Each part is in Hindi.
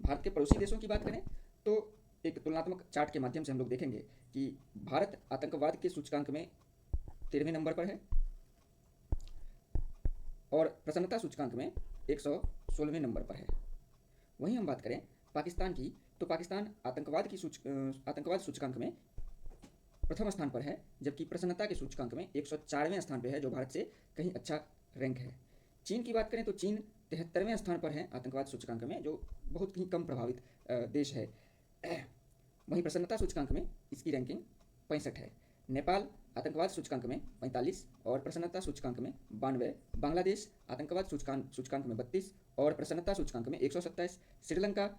भारत के पड़ोसी देशों की बात करें तो एक तुलनात्मक चार्ट के माध्यम से हम लोग देखेंगे कि भारत आतंकवाद के सूचकांक में 13वें नंबर पर है और प्रसन्नता सूचकांक में 116वें नंबर पर है। वहीं हम बात करें पाकिस्तान की, तो पाकिस्तान आतंकवाद सूचकांक में प्रथम स्थान पर है, जबकि प्रसन्नता के सूचकांक में 104वें स्थान पर है, जो भारत से कहीं अच्छा रैंक है। चीन की बात करें तो चीन 73वें स्थान पर है आतंकवाद सूचकांक में, जो बहुत ही कम प्रभावित देश है। वहीं प्रसन्नता सूचकांक में इसकी रैंकिंग 65 है। नेपाल आतंकवाद सूचकांक में 45 और प्रसन्नता सूचकांक में 92। बांग्लादेश आतंकवाद सूचकांक में 32 और प्रसन्नता सूचकांक में 127। श्रीलंका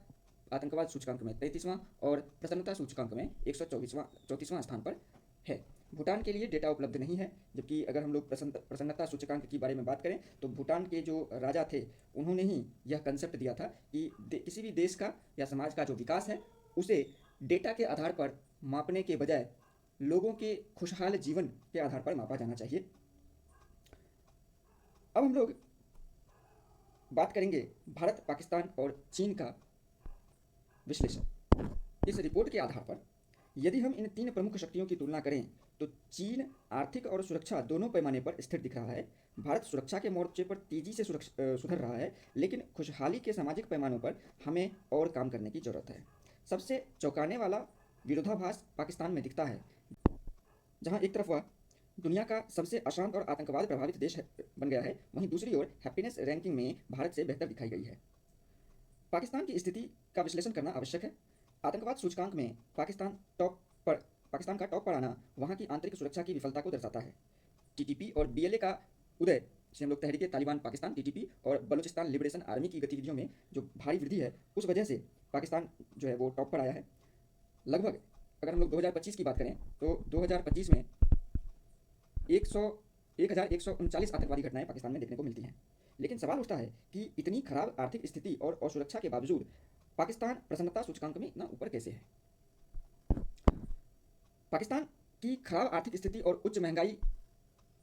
आतंकवाद सूचकांक में 33वां और प्रसन्नता सूचकांक में 134वां स्थान पर है। भूटान के लिए डेटा उपलब्ध नहीं है, जबकि अगर हम लोग प्रसन्नता सूचकांक के बारे में बात करें तो भूटान के जो राजा थे उन्होंने ही यह कंसेप्ट दिया था कि किसी भी देश का या समाज का जो विकास है उसे डेटा के आधार पर मापने के बजाय लोगों के खुशहाल जीवन के आधार पर मापा जाना चाहिए। अब हम लोग बात करेंगे भारत, पाकिस्तान और चीन का विश्लेषण। इस रिपोर्ट के आधार पर यदि हम इन तीन प्रमुख शक्तियों की तुलना करें तो चीन आर्थिक और सुरक्षा दोनों पैमाने पर स्थिर दिख रहा है। भारत सुरक्षा के मोर्चे पर तेजी से सुधर रहा है, लेकिन खुशहाली के सामाजिक पैमानों पर हमें और काम करने की ज़रूरत है। सबसे चौंकाने वाला विरोधाभास पाकिस्तान में दिखता है, जहां एक तरफ वह दुनिया का सबसे अशांत और आतंकवाद प्रभावित देश बन गया है, वहीं दूसरी ओर हैप्पीनेस रैंकिंग में भारत से बेहतर दिखाई गई है। पाकिस्तान की स्थिति का विश्लेषण करना आवश्यक है। आतंकवाद सूचकांक में पाकिस्तान का टॉप पर आना वहाँ की आंतरिक सुरक्षा की विफलता को दर्शाता है। टीटीपी और बीएलए का उदय, जिसे हम लोग तहरीक तालिबान पाकिस्तान टीटीपी और बलूचिस्तान लिबरेशन आर्मी की गतिविधियों में जो भारी वृद्धि है, उस वजह से पाकिस्तान जो है वो टॉप पर आया है। लगभग अगर हम लोग 2025 की बात करें तो 2025 में 1139 आतंकवादी घटनाएं पाकिस्तान में देखने को मिलती हैं। लेकिन सवाल उठता है कि इतनी खराब आर्थिक स्थिति और असुरक्षा के बावजूद पाकिस्तान प्रसन्नता सूचकांक में इतना ऊपर कैसे है। पाकिस्तान की खराब आर्थिक स्थिति और उच्च महंगाई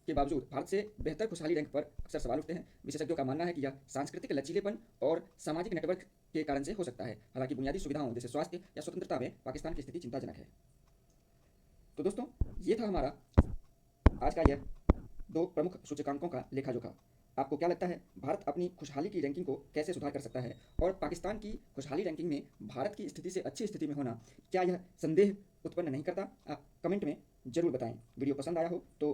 के बावजूद भारत से बेहतर खुशहाली रैंक पर अक्सर सवाल उठते हैं। विशेषज्ञों का मानना है कि यह सांस्कृतिक लचीलेपन और सामाजिक नेटवर्क के कारण से हो सकता है। हालांकि बुनियादी सुविधाओं जैसे स्वास्थ्य या स्वतंत्रता में पाकिस्तान की स्थिति चिंताजनक है। तो दोस्तों, ये था हमारा आज का यह दो प्रमुख सूचकांकों का लेखा जोखा। आपको क्या लगता है, भारत अपनी खुशहाली की रैंकिंग को कैसे सुधार कर सकता है, और पाकिस्तान की खुशहाली रैंकिंग में भारत की स्थिति से अच्छी स्थिति में होना क्या यह संदेह उत्पन्न नहीं करता? आप कमेंट में जरूर बताएं। वीडियो पसंद आया हो तो